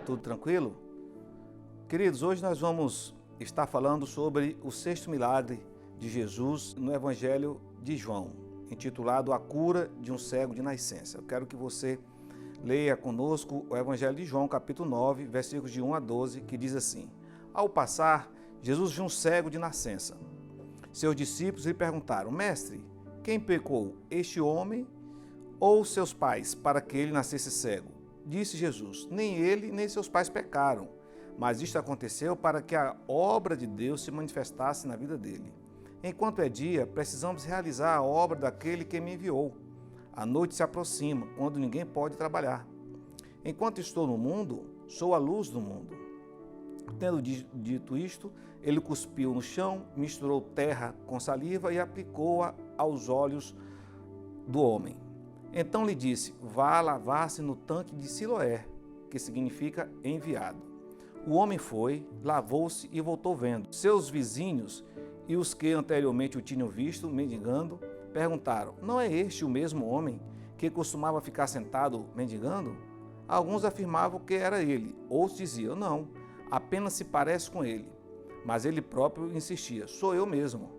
Tudo tranquilo? Queridos, hoje nós vamos estar falando sobre o sexto milagre de Jesus no Evangelho de João, intitulado A Cura de um Cego de Nascença. Eu quero que você leia conosco o Evangelho de João, capítulo 9, versículos de 1 a 12, que diz assim: Ao passar, Jesus viu um cego de nascença. Seus discípulos lhe perguntaram: Mestre, quem pecou, este homem ou seus pais, para que ele nascesse cego? Disse Jesus: Nem ele, nem seus pais pecaram, mas isto aconteceu para que a obra de Deus se manifestasse na vida dele. Enquanto é dia, precisamos realizar a obra daquele que me enviou. A noite se aproxima, quando ninguém pode trabalhar. Enquanto estou no mundo, sou a luz do mundo. Tendo dito isto, ele cuspiu no chão, misturou terra com saliva e aplicou-a aos olhos do homem. Então lhe disse: Vá lavar-se no tanque de Siloé, que significa enviado. O homem foi, lavou-se e voltou vendo. Seus vizinhos e os que anteriormente o tinham visto mendigando perguntaram: Não é este o mesmo homem que costumava ficar sentado mendigando? Alguns afirmavam que era ele, outros diziam: Não, apenas se parece com ele. Mas ele próprio insistia: Sou eu mesmo.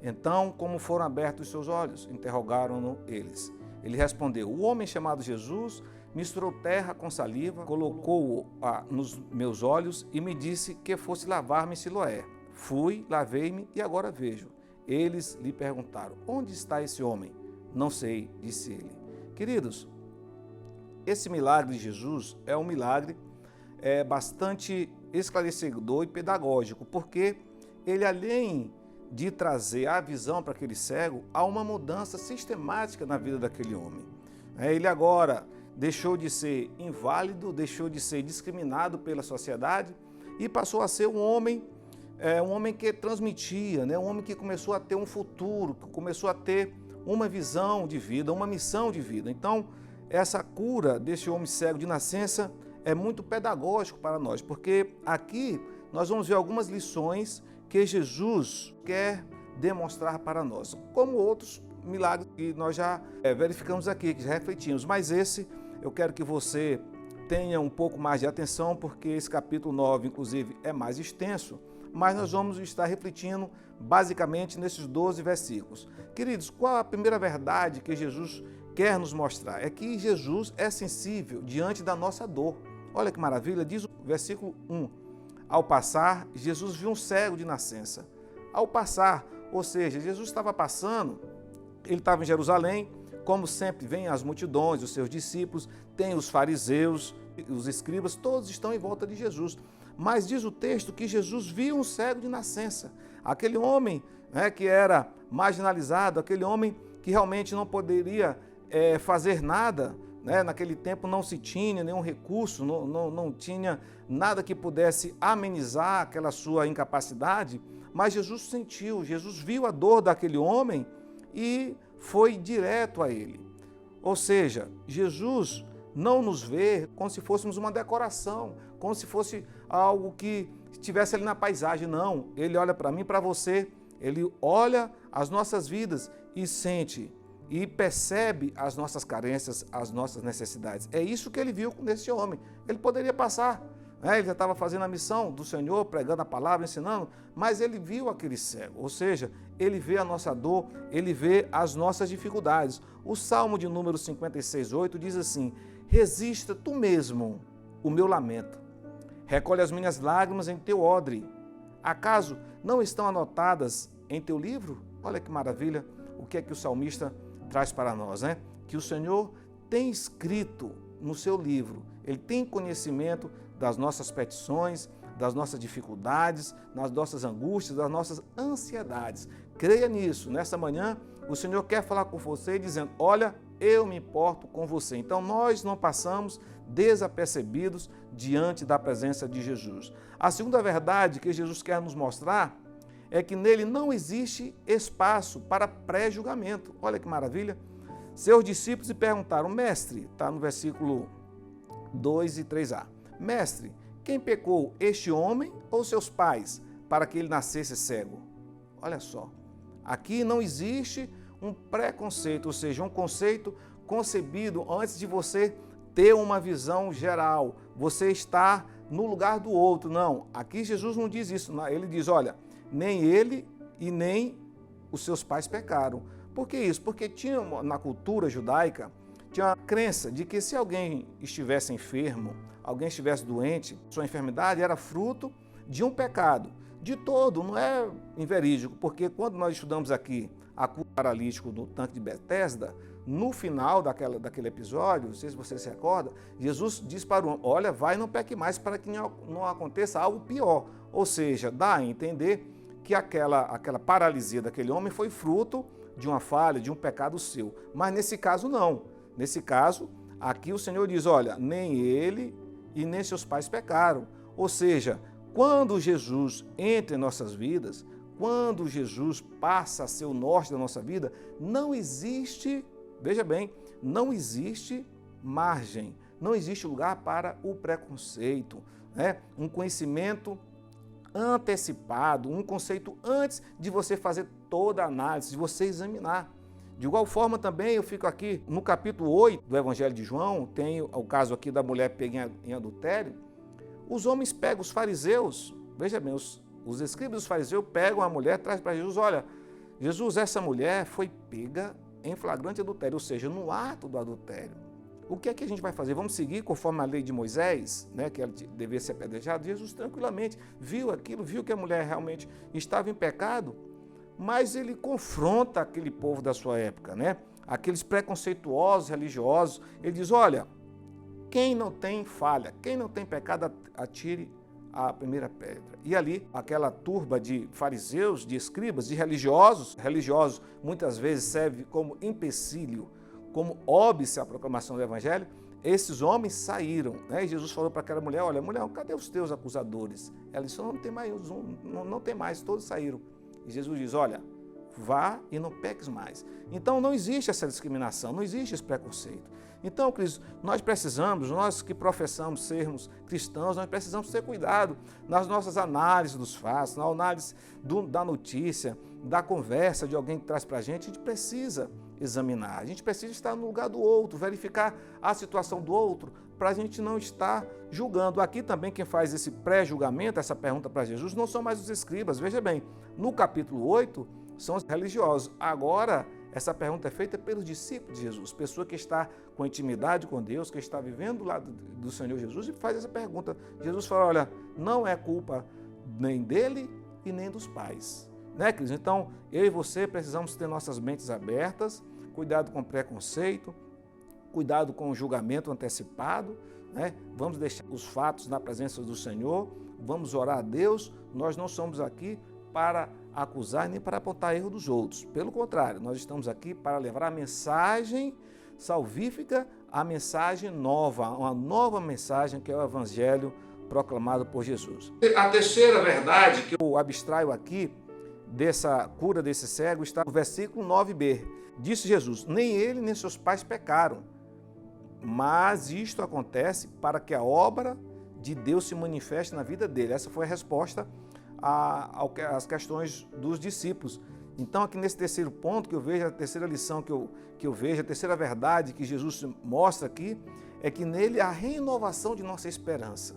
Então, como foram abertos os seus olhos? Interrogaram-no eles. Ele respondeu: O homem chamado Jesus misturou terra com saliva, colocou-o nos meus olhos e me disse que fosse lavar-me em Siloé. Fui, lavei-me e agora vejo. Eles lhe perguntaram: Onde está esse homem? Não sei, disse ele. Queridos, esse milagre de Jesus é um milagre bastante esclarecedor e pedagógico, porque ele, além de trazer a visão para aquele cego, há uma mudança sistemática na vida daquele homem. Ele agora deixou de ser inválido, deixou de ser discriminado pela sociedade e passou a ser um homem que transmitia, um homem que começou a ter um futuro, que começou a ter uma visão de vida, uma missão de vida. Então, essa cura desse homem cego de nascença é muito pedagógico para nós, porque aqui nós vamos ver algumas lições que Jesus quer demonstrar para nós, como outros milagres que nós já verificamos aqui, que já refletimos, mas esse eu quero que você tenha um pouco mais de atenção, porque esse capítulo 9, inclusive, é mais extenso, mas nós vamos estar refletindo basicamente nesses 12 versículos. Queridos, qual a primeira verdade que Jesus quer nos mostrar? É que Jesus é sensível diante da nossa dor. Olha que maravilha, diz o versículo 1. Ao passar, Jesus viu um cego de nascença. Ao passar, ou seja, Jesus estava passando, ele estava em Jerusalém, como sempre vêm as multidões, os seus discípulos, tem os fariseus, os escribas, todos estão em volta de Jesus. Mas diz o texto que Jesus viu um cego de nascença. Aquele homem que era marginalizado, aquele homem que realmente não poderia fazer nada. Naquele tempo não se tinha nenhum recurso, não tinha nada que pudesse amenizar aquela sua incapacidade, mas Jesus sentiu, Jesus viu a dor daquele homem e foi direto a ele. Ou seja, Jesus não nos vê como se fôssemos uma decoração, como se fosse algo que estivesse ali na paisagem, não. Ele olha para mim, para você, ele olha as nossas vidas e sente e percebe as nossas carências, as nossas necessidades. É isso que ele viu nesse homem. Ele poderia passar, ele já estava fazendo a missão do Senhor, pregando a palavra, ensinando, mas ele viu aquele cego, ou seja, ele vê a nossa dor, ele vê as nossas dificuldades. O Salmo de número 56:8 diz assim: Resista tu mesmo o meu lamento, recolhe as minhas lágrimas em teu odre. Acaso não estão anotadas em teu livro? Olha que maravilha, o que é que o salmista traz para nós, Que o Senhor tem escrito no seu livro, ele tem conhecimento das nossas petições, das nossas dificuldades, das nossas angústias, das nossas ansiedades. Creia nisso. Nessa manhã, o Senhor quer falar com você dizendo: olha, eu me importo com você. Então, nós não passamos desapercebidos diante da presença de Jesus. A segunda verdade que Jesus quer nos mostrar é que nele não existe espaço para pré-julgamento. Olha que maravilha. Seus discípulos lhe perguntaram: Mestre, está no versículo 2 e 3a. Mestre, quem pecou, este homem ou seus pais, para que ele nascesse cego? Olha só, aqui não existe um preconceito, ou seja, um conceito concebido antes de você ter uma visão geral, você está no lugar do outro. Não, aqui Jesus não diz isso. Ele diz, olha, nem ele e nem os seus pais pecaram. Por que isso? Porque tinha na cultura judaica, tinha uma crença de que se alguém estivesse enfermo, alguém estivesse doente, sua enfermidade era fruto de um pecado. De todo, não é inverídico, porque quando nós estudamos aqui a cura do paralítico no tanque de Betesda, no final daquele episódio, não sei se você se recorda, Jesus diz para o homem, olha, vai e não peque mais para que não aconteça algo pior. Ou seja, dá a entender que aquela paralisia daquele homem foi fruto de uma falha, de um pecado seu. Mas nesse caso não. Nesse caso, aqui o Senhor diz, olha, nem ele e nem seus pais pecaram. Ou seja, quando Jesus entra em nossas vidas, quando Jesus passa a ser o norte da nossa vida, não existe, veja bem, não existe margem, não existe lugar para o preconceito, né? Um conhecimento antecipado, um conceito antes de você fazer toda a análise, de você examinar. De igual forma também eu fico aqui no capítulo 8 do Evangelho de João, tem o caso aqui da mulher pega em adultério. Os homens pegam, os fariseus, veja bem, os escribas dos fariseus pegam a mulher, trazem para Jesus, olha, Jesus, essa mulher foi pega em flagrante adultério, ou seja, no ato do adultério. O que é que a gente vai fazer? Vamos seguir conforme a lei de Moisés, né, que ela devia ser apedrejada? Jesus tranquilamente viu aquilo, viu que a mulher realmente estava em pecado, mas ele confronta aquele povo da sua época, né? Aqueles preconceituosos religiosos. Ele diz, olha, quem não tem falha, quem não tem pecado, atire a primeira pedra. E ali, aquela turba de fariseus, de escribas, de religiosos muitas vezes serve como empecilho, como óbice à proclamação do Evangelho. Esses homens saíram, né? E Jesus falou para aquela mulher, olha, mulher, cadê os teus acusadores? Ela disse, não tem mais, não tem mais, todos saíram. E Jesus diz, olha, vá e não peques mais. Então não existe essa discriminação, não existe esse preconceito. Então, Cristo, nós que professamos sermos cristãos, nós precisamos ter cuidado nas nossas análises dos fatos, na análise da notícia, da conversa de alguém que traz para a gente precisa examinar, a gente precisa estar no lugar do outro, verificar a situação do outro, para a gente não estar julgando. Aqui também quem faz esse pré-julgamento, essa pergunta para Jesus, não são mais os escribas. Veja bem, no capítulo 8, são os religiosos. Agora, essa pergunta é feita pelos discípulos de Jesus, pessoa que está com intimidade com Deus, que está vivendo do lado do Senhor Jesus e faz essa pergunta. Jesus fala, olha, não é culpa nem dele e nem dos pais. Né, Cris? Então, eu e você precisamos ter nossas mentes abertas, cuidado com o preconceito, cuidado com o julgamento antecipado, né? Vamos deixar os fatos na presença do Senhor, vamos orar a Deus. Nós não somos aqui para acusar nem para apontar erro dos outros. Pelo contrário, nós estamos aqui para levar a mensagem salvífica, a mensagem nova, uma nova mensagem que é o Evangelho proclamado por Jesus. A terceira verdade que eu abstraio aqui dessa cura desse cego está no versículo 9b. Disse Jesus, nem ele nem seus pais pecaram, mas isto acontece para que a obra de Deus se manifeste na vida dele. Essa foi a resposta às questões dos discípulos. Então, aqui nesse terceiro ponto que eu vejo, a terceira lição que eu vejo, a terceira verdade que Jesus mostra aqui, é que nele há a renovação de nossa esperança.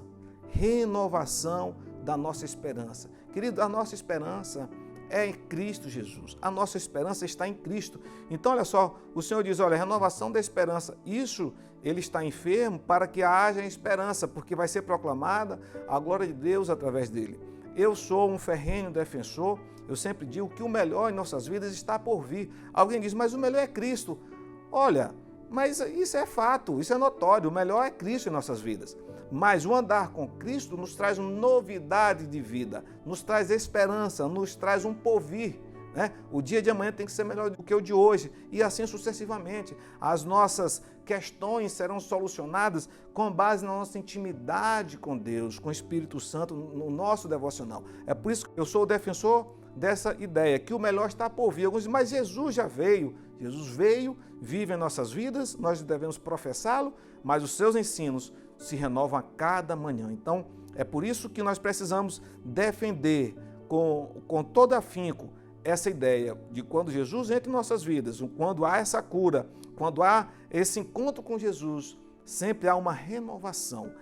Renovação da nossa esperança. Querido, a nossa esperança é em Cristo Jesus. A nossa esperança está em Cristo. Então, olha só, o Senhor diz, olha, renovação da esperança. Isso, ele está enfermo para que haja esperança, porque vai ser proclamada a glória de Deus através dele. Eu sou um ferrenho defensor, eu sempre digo que o melhor em nossas vidas está por vir. Alguém diz, mas o melhor é Cristo. Olha, mas isso é fato, isso é notório, o melhor é Cristo em nossas vidas. Mas o andar com Cristo nos traz uma novidade de vida, nos traz esperança, nos traz um porvir. Né? O dia de amanhã tem que ser melhor do que o de hoje e assim sucessivamente. As nossas questões serão solucionadas com base na nossa intimidade com Deus, com o Espírito Santo, no nosso devocional. É por isso que eu sou o defensor dessa ideia, que o melhor está por vir. Alguns dizem, mas Jesus já veio. Jesus veio, vive em nossas vidas, nós devemos professá-lo, mas os seus ensinos se renovam a cada manhã. Então, é por isso que nós precisamos defender com todo afinco essa ideia de quando Jesus entra em nossas vidas, quando há essa cura, quando há esse encontro com Jesus, sempre há uma renovação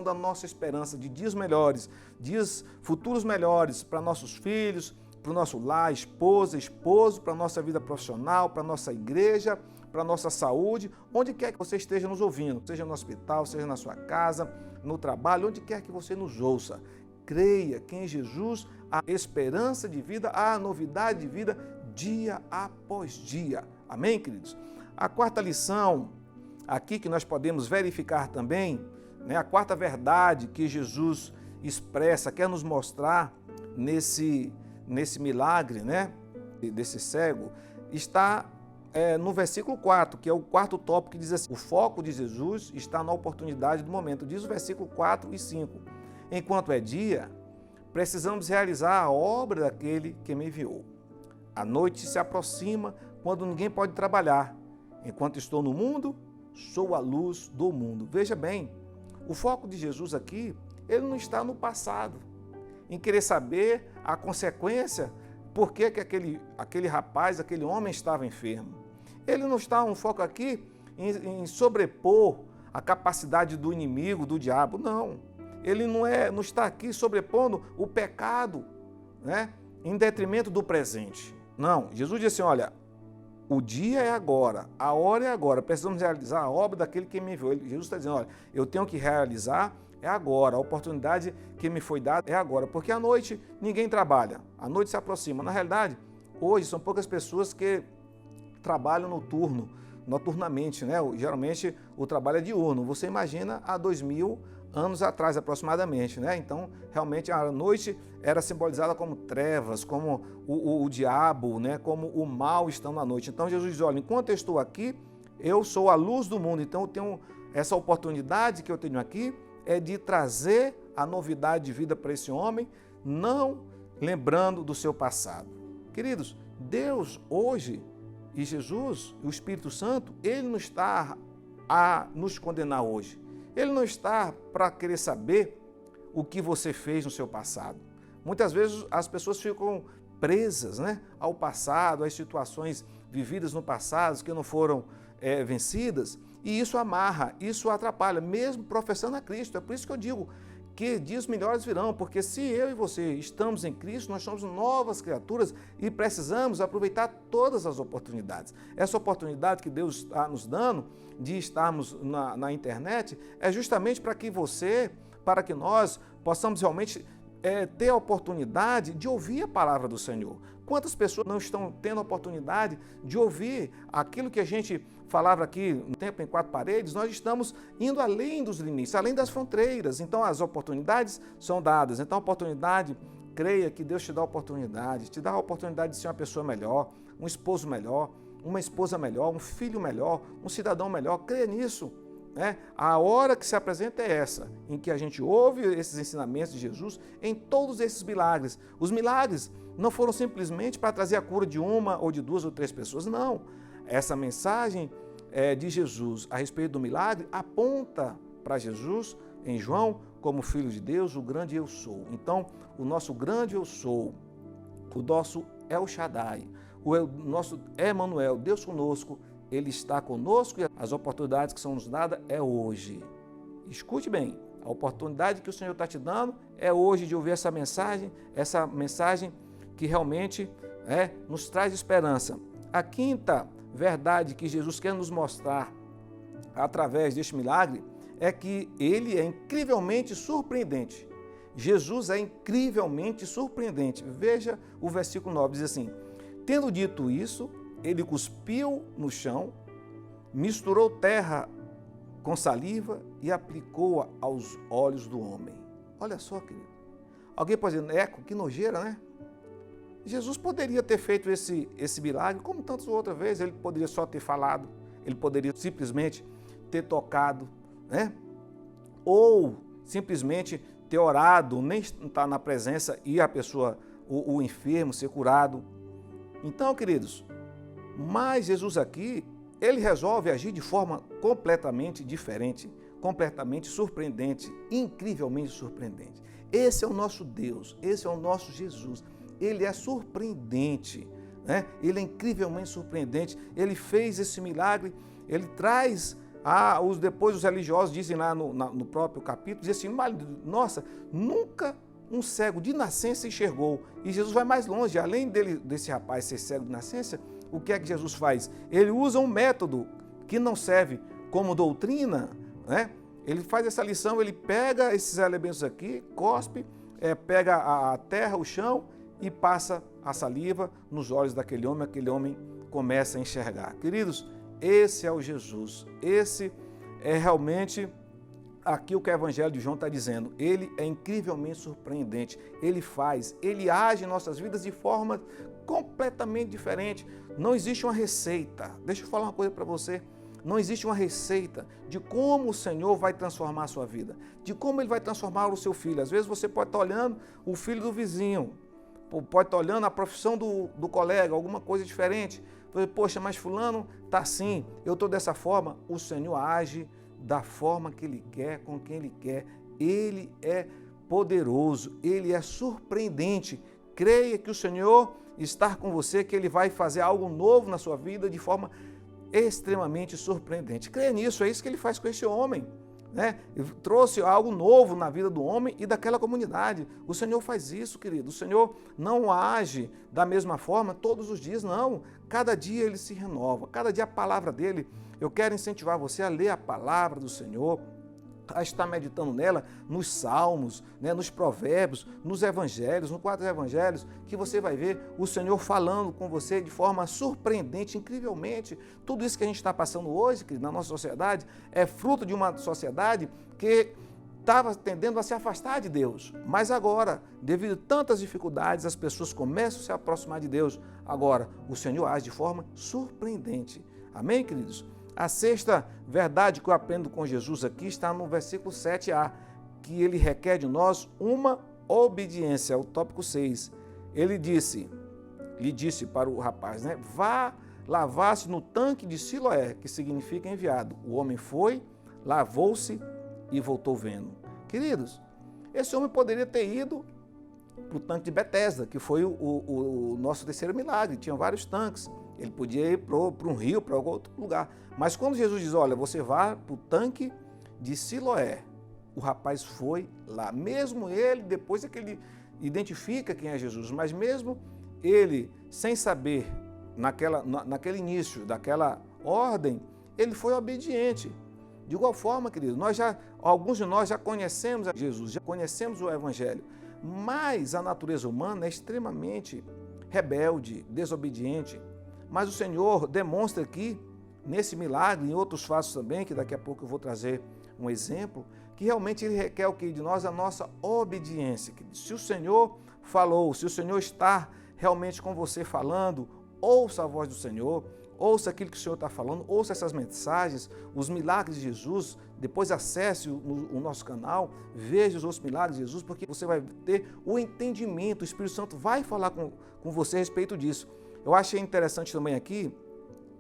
da nossa esperança de dias melhores, dias futuros melhores para nossos filhos, para o nosso lar, esposa, esposo, para a nossa vida profissional, para a nossa igreja, para a nossa saúde, onde quer que você esteja nos ouvindo, seja no hospital, seja na sua casa, no trabalho, onde quer que você nos ouça. Creia que em Jesus há esperança de vida, há novidade de vida dia após dia. Amém, queridos? A quarta lição aqui que nós podemos verificar também, a quarta verdade que Jesus expressa, quer nos mostrar nesse milagre, desse cego, está no versículo 4, que é o quarto tópico, que diz assim: o foco de Jesus está na oportunidade do momento. Diz o versículo 4 e 5. Enquanto é dia, precisamos realizar a obra daquele que me enviou. A noite se aproxima quando ninguém pode trabalhar. Enquanto estou no mundo, sou a luz do mundo. Veja bem, o foco de Jesus aqui, ele não está no passado, em querer saber a consequência, por que aquele rapaz, aquele homem estava enfermo. Ele não está um foco aqui em sobrepor a capacidade do inimigo, do diabo, não. Ele não está aqui sobrepondo o pecado, em detrimento do presente. Não, Jesus disse assim, olha, o dia é agora, a hora é agora, precisamos realizar a obra daquele que me enviou. Jesus está dizendo, olha, eu tenho que realizar, é agora, a oportunidade que me foi dada é agora, porque à noite ninguém trabalha, a noite se aproxima. Na realidade, hoje são poucas pessoas que trabalham noturnamente, Geralmente o trabalho é diurno. Você imagina há 2000 anos atrás aproximadamente, Então, realmente a noite era simbolizada como trevas, como o diabo, como o mal estão na noite. Então Jesus diz, olha, enquanto eu estou aqui, eu sou a luz do mundo. Então eu tenho essa oportunidade que eu tenho aqui é de trazer a novidade de vida para esse homem, não lembrando do seu passado. Queridos, Deus hoje e Jesus, o Espírito Santo, Ele não está a nos condenar hoje. Ele não está para querer saber o que você fez no seu passado. Muitas vezes as pessoas ficam presas ao passado, às situações vividas no passado que não foram vencidas, e isso amarra, isso atrapalha, mesmo professando a Cristo. É por isso que eu digo que dias melhores virão, porque se eu e você estamos em Cristo, nós somos novas criaturas e precisamos aproveitar todas as oportunidades. Essa oportunidade que Deus está nos dando de estarmos na internet é justamente para que nós possamos realmente ter a oportunidade de ouvir a palavra do Senhor. Quantas pessoas não estão tendo a oportunidade de ouvir aquilo que a gente falava aqui no Tempo em Quatro Paredes? Nós estamos indo além dos limites, além das fronteiras. Então as oportunidades são dadas. Então a oportunidade, creia que Deus te dá a oportunidade de ser uma pessoa melhor, um esposo melhor, uma esposa melhor, um filho melhor, um cidadão melhor. Creia nisso. A hora que se apresenta é essa, em que a gente ouve esses ensinamentos de Jesus em todos esses milagres. Os milagres não foram simplesmente para trazer a cura de uma ou de duas ou três pessoas, não. Essa mensagem de Jesus a respeito do milagre aponta para Jesus em João como Filho de Deus, o grande eu sou. Então, o nosso grande eu sou, o nosso El Shaddai, o nosso Emmanuel, Deus conosco, Ele está conosco e as oportunidades que são nos dadas é hoje. Escute bem, a oportunidade que o Senhor está te dando é hoje de ouvir essa mensagem que realmente nos traz esperança. A quinta verdade que Jesus quer nos mostrar através deste milagre é que Ele é incrivelmente surpreendente. Jesus é incrivelmente surpreendente. Veja o versículo 9, diz assim, tendo dito isso, Ele cuspiu no chão, misturou terra com saliva e aplicou-a aos olhos do homem. Olha só, querido. Alguém pode dizer, que nojeira, Jesus poderia ter feito esse milagre, como tantas outras vezes. Ele poderia só ter falado, ele poderia simplesmente ter tocado, ou simplesmente ter orado, nem estar na presença e a pessoa, o enfermo, ser curado. Então, queridos, mas Jesus aqui, ele resolve agir de forma completamente diferente, completamente surpreendente, incrivelmente surpreendente. Esse é o nosso Deus, esse é o nosso Jesus. Ele é surpreendente, Ele é incrivelmente surpreendente. Ele fez esse milagre, ele traz Depois os religiosos dizem lá no próprio capítulo, dizem assim, nossa, nunca um cego de nascença enxergou. E Jesus vai mais longe, além desse rapaz ser cego de nascença, o que é que Jesus faz? Ele usa um método que não serve como doutrina, né? Ele faz essa lição, ele pega esses elementos aqui, cospe, pega a terra, o chão e passa a saliva nos olhos daquele homem começa a enxergar. Queridos, esse é o Jesus, esse é realmente aquilo que o Evangelho de João está dizendo. Ele é incrivelmente surpreendente, ele age em nossas vidas de forma completamente diferente. Não existe uma receita, deixa eu falar uma coisa para você, não existe uma receita de como o Senhor vai transformar a sua vida, de como Ele vai transformar o seu filho. Às vezes você pode estar olhando o filho do vizinho, pode estar olhando a profissão do colega, alguma coisa diferente. Poxa, mas fulano está assim, eu estou dessa forma. O Senhor age da forma que Ele quer, com quem Ele quer. Ele é poderoso, Ele é surpreendente. Creia que o Senhor está com você, que Ele vai fazer algo novo na sua vida de forma extremamente surpreendente. Creia nisso, é isso que Ele faz com esse homem, né? Ele trouxe algo novo na vida do homem e daquela comunidade. O Senhor faz isso, querido. O Senhor não age da mesma forma todos os dias, não. Cada dia Ele se renova, cada dia a palavra dEle. Eu quero incentivar você a ler a palavra do Senhor, a estar meditando nela, nos salmos, né, nos provérbios, nos evangelhos, nos 4 evangelhos, que você vai ver o Senhor falando com você de forma surpreendente, incrivelmente. Tudo isso que a gente está passando hoje, querido, na nossa sociedade, é fruto de uma sociedade que estava tendendo a se afastar de Deus. Mas agora, devido a tantas dificuldades, as pessoas começam a se aproximar de Deus. Agora, o Senhor age de forma surpreendente. Amém, queridos? A sexta verdade que eu aprendo com Jesus aqui está no versículo 7a, que ele requer de nós uma obediência, o tópico 6. Ele lhe disse para o rapaz, né? Vá lavar-se no tanque de Siloé, que significa enviado. O homem foi, lavou-se e voltou vendo. Queridos, esse homem poderia ter ido para o tanque de Betesda, que foi o nosso terceiro milagre. Tinha vários tanques. Ele podia ir para um rio, para algum outro lugar. Mas quando Jesus diz, olha, você vá para o tanque de Siloé, o rapaz foi lá. Mesmo ele, depois é que ele identifica quem é Jesus, mas mesmo ele, sem saber, naquele início daquela ordem, ele foi obediente. De igual forma, querido, alguns de nós já conhecemos a Jesus, já conhecemos o Evangelho, mas a natureza humana é extremamente rebelde, desobediente. Mas o Senhor demonstra aqui, nesse milagre, em outros fatos também, que daqui a pouco eu vou trazer um exemplo, que realmente Ele requer o que de nós? A nossa obediência. Se o Senhor falou, se o Senhor está realmente com você falando, ouça a voz do Senhor, ouça aquilo que o Senhor está falando, ouça essas mensagens, os milagres de Jesus, depois acesse o nosso canal, veja os outros milagres de Jesus, porque você vai ter o entendimento, o Espírito Santo vai falar com você a respeito disso. Eu achei interessante também aqui,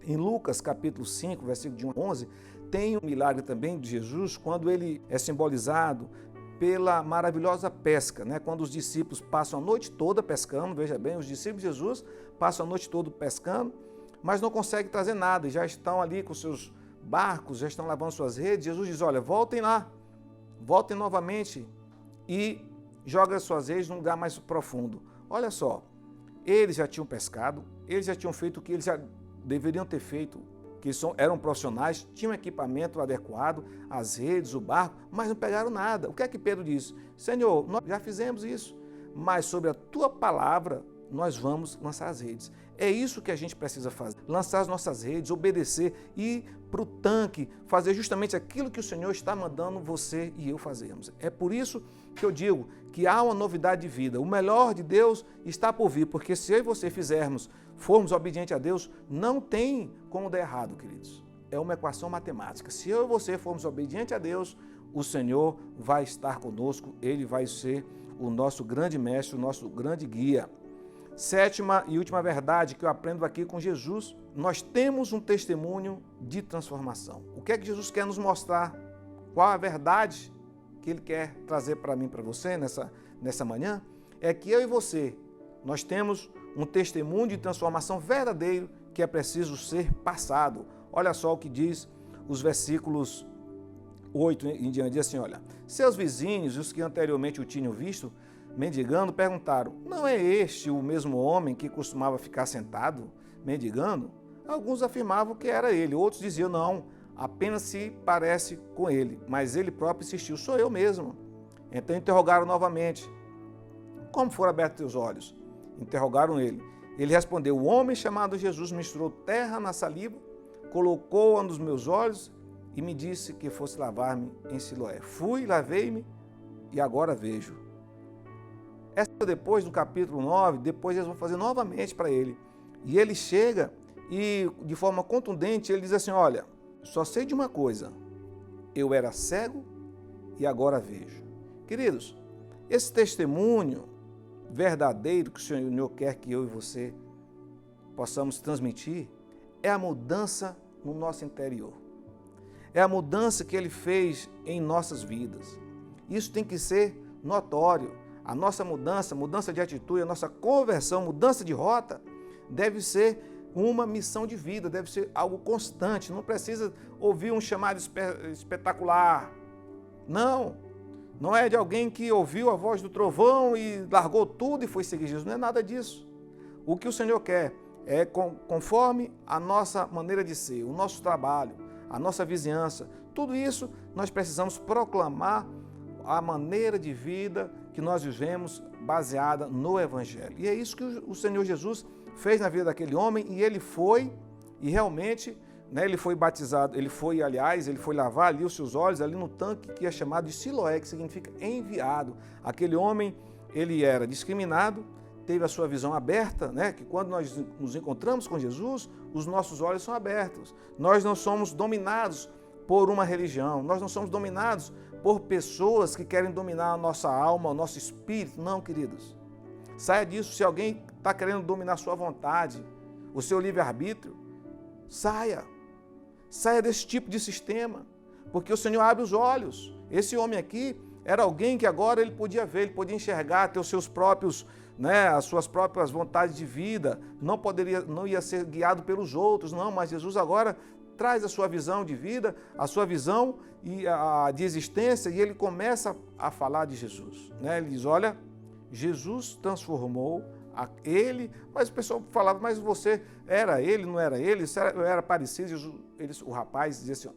em Lucas capítulo 5, versículo de 1 a 11, tem um milagre também de Jesus, quando ele é simbolizado pela maravilhosa pesca, né? Quando os discípulos passam a noite toda pescando, veja bem, os discípulos de Jesus passam a noite toda pescando, mas não conseguem trazer nada, e já estão ali com seus barcos, já estão lavando suas redes. Jesus diz, olha, voltem lá, voltem novamente e joguem as suas redes num lugar mais profundo. Olha só, eles já tinham pescado, eles já tinham feito o que eles já deveriam ter feito, que eram profissionais, tinham equipamento adequado, as redes, o barco, mas não pegaram nada. O que é que Pedro disse? Senhor, nós já fizemos isso, mas sobre a tua palavra nós vamos lançar as redes. É isso que a gente precisa fazer, lançar as nossas redes, obedecer, ir para o tanque, fazer justamente aquilo que o Senhor está mandando você e eu fazermos. É por isso que eu digo que há uma novidade de vida. O melhor de Deus está por vir, porque se eu e você formos obedientes a Deus, não tem como dar errado, queridos. É uma equação matemática. Se eu e você formos obedientes a Deus, o Senhor vai estar conosco, Ele vai ser o nosso grande mestre, o nosso grande guia. Sétima e última verdade que eu aprendo aqui com Jesus, nós temos um testemunho de transformação. O que é que Jesus quer nos mostrar? Qual a verdade que Ele quer trazer para mim e para você nessa manhã? É que eu e você, nós temos um testemunho de transformação verdadeiro que é preciso ser passado. Olha só o que diz os versículos 8 em diante, diz assim, olha, seus vizinhos e os que anteriormente o tinham visto, mendigando, perguntaram, não é este o mesmo homem que costumava ficar sentado, mendigando? Alguns afirmavam que era ele, outros diziam, não, apenas se parece com ele, mas ele próprio insistiu, sou eu mesmo. Então interrogaram novamente, como foram abertos teus olhos? Interrogaram ele. Ele respondeu, o homem chamado Jesus misturou terra na saliva, colocou-a nos meus olhos e me disse que fosse lavar-me em Siloé. Fui, lavei-me e agora vejo. Essa depois do capítulo 9, depois eles vão fazer novamente para ele. E ele chega e de forma contundente ele diz assim, olha, só sei de uma coisa, eu era cego e agora vejo. Queridos, esse testemunho verdadeiro que o Senhor quer que eu e você possamos transmitir é a mudança no nosso interior. É a mudança que Ele fez em nossas vidas. Isso tem que ser notório. A nossa mudança, mudança de atitude, a nossa conversão, mudança de rota, deve ser uma missão de vida, deve ser algo constante. Não precisa ouvir um chamado espetacular. Não é de alguém que ouviu a voz do trovão e largou tudo e foi seguir Jesus. Não é nada disso. O que o Senhor quer é conforme a nossa maneira de ser, o nosso trabalho, a nossa vizinhança. Tudo isso nós precisamos proclamar a maneira de vida que nós vivemos baseada no Evangelho. E é isso que o Senhor Jesus fez na vida daquele homem e ele foi e realmente... Ele foi batizado, ele foi lavar ali os seus olhos, ali no tanque que é chamado de Siloé, que significa enviado. Aquele homem, ele era discriminado, teve a sua visão aberta, que quando nós nos encontramos com Jesus, os nossos olhos são abertos. Nós não somos dominados por uma religião, nós não somos dominados por pessoas que querem dominar a nossa alma, o nosso espírito. Não, queridos. Saia disso. Se alguém está querendo dominar a sua vontade, o seu livre-arbítrio, saia desse tipo de sistema, porque o Senhor abre os olhos. Esse homem aqui era alguém que agora ele podia ver, ele podia enxergar, ter os seus próprios, as suas próprias vontades de vida, não ia ser guiado pelos outros, não, mas Jesus agora traz a sua visão de vida, a sua visão de existência, e ele começa a falar de Jesus. Ele diz, olha, Jesus transformou ele, mas o pessoal falava, mas você era ele, não era ele? Isso era parecido. O rapaz dizia assim,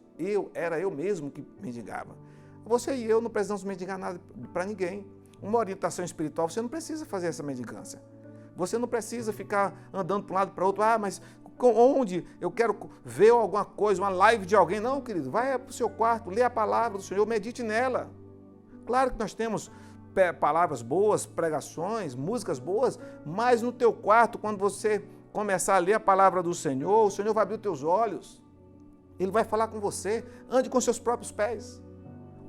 era eu mesmo que mendigava. Você e eu não precisamos mendigar nada para ninguém. Uma orientação espiritual, você não precisa fazer essa mendigância. Você não precisa ficar andando para um lado para o outro, mas onde eu quero ver alguma coisa, uma live de alguém. Não, querido, vai para o seu quarto, lê a palavra do Senhor, medite nela. Claro que nós temos palavras boas, pregações, músicas boas, mas no teu quarto, quando você começar a ler a palavra do Senhor, o Senhor vai abrir os teus olhos, Ele vai falar com você, ande com seus próprios pés,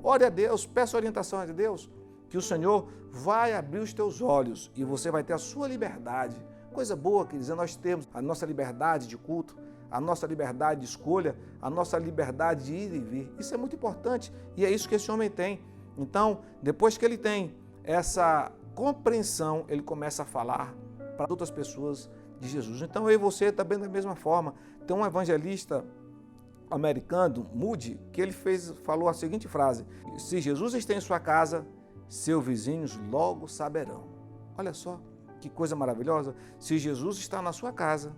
ore a Deus, peça orientação a Deus, que o Senhor vai abrir os teus olhos e você vai ter a sua liberdade. Coisa boa, quer dizer, nós temos a nossa liberdade de culto, a nossa liberdade de escolha, a nossa liberdade de ir e vir. Isso é muito importante e é isso que esse homem tem. Então, depois que ele tem essa compreensão, ele começa a falar para outras pessoas de Jesus. Então, eu e você também da mesma forma. Tem um evangelista americano, Moody, que ele falou a seguinte frase, se Jesus está em sua casa, seus vizinhos logo saberão. Olha só, que coisa maravilhosa. Se Jesus está na sua casa,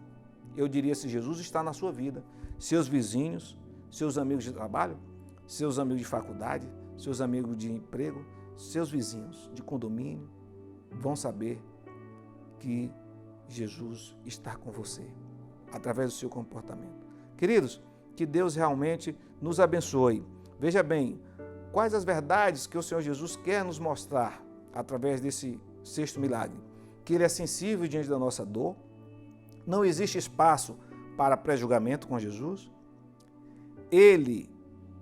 eu diria se Jesus está na sua vida, seus vizinhos, seus amigos de trabalho, seus amigos de faculdade, seus amigos de emprego, seus vizinhos de condomínio vão saber que Jesus está com você, através do seu comportamento. Queridos, que Deus realmente nos abençoe. Veja bem, quais as verdades que o Senhor Jesus quer nos mostrar através desse sexto milagre? Que Ele é sensível diante da nossa dor, não existe espaço para pré-julgamento com Jesus, Ele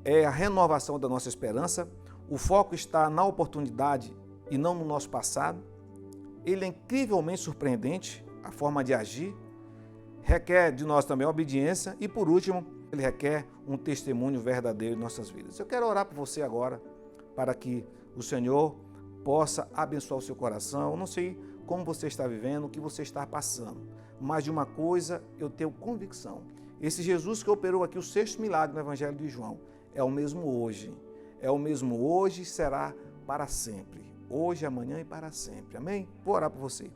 é a renovação da nossa esperança, o foco está na oportunidade e não no nosso passado. Ele é incrivelmente surpreendente, a forma de agir, requer de nós também obediência e, por último, ele requer um testemunho verdadeiro em nossas vidas. Eu quero orar por você agora, para que o Senhor possa abençoar o seu coração. Eu não sei como você está vivendo, o que você está passando, mas de uma coisa eu tenho convicção, Esse Jesus que operou aqui o sexto milagre no Evangelho de João é o mesmo hoje. É o mesmo hoje e será para sempre. Hoje, amanhã e para sempre. Amém? Vou orar por você.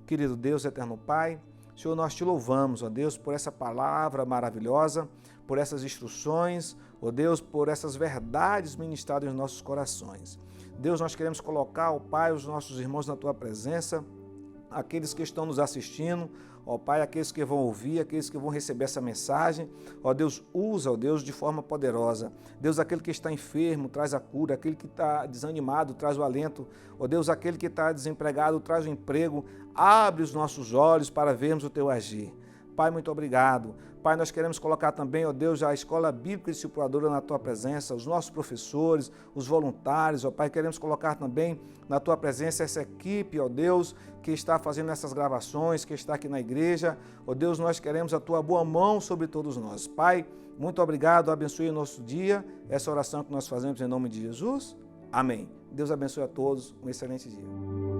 Querido Deus, eterno Pai, Senhor, nós te louvamos, ó Deus, por essa palavra maravilhosa, por essas instruções, ó Deus, por essas verdades ministradas em nossos corações. Deus, nós queremos colocar, ó Pai, os nossos irmãos na Tua presença, aqueles que estão nos assistindo, ó Pai, aqueles que vão ouvir, aqueles que vão receber essa mensagem, ó Deus, usa, ó Deus, de forma poderosa. Deus, aquele que está enfermo, traz a cura, aquele que está desanimado, traz o alento, ó Deus, aquele que está desempregado, traz o emprego, abre os nossos olhos para vermos o Teu agir. Pai, muito obrigado. Pai, nós queremos colocar também, ó Deus, a Escola Bíblica e Discipuladora na Tua presença, os nossos professores, os voluntários, ó Pai, queremos colocar também na Tua presença essa equipe, ó Deus, que está fazendo essas gravações, que está aqui na igreja. Ó Deus, nós queremos a Tua boa mão sobre todos nós. Pai, muito obrigado, abençoe o nosso dia, essa oração que nós fazemos em nome de Jesus. Amém. Deus abençoe a todos, um excelente dia.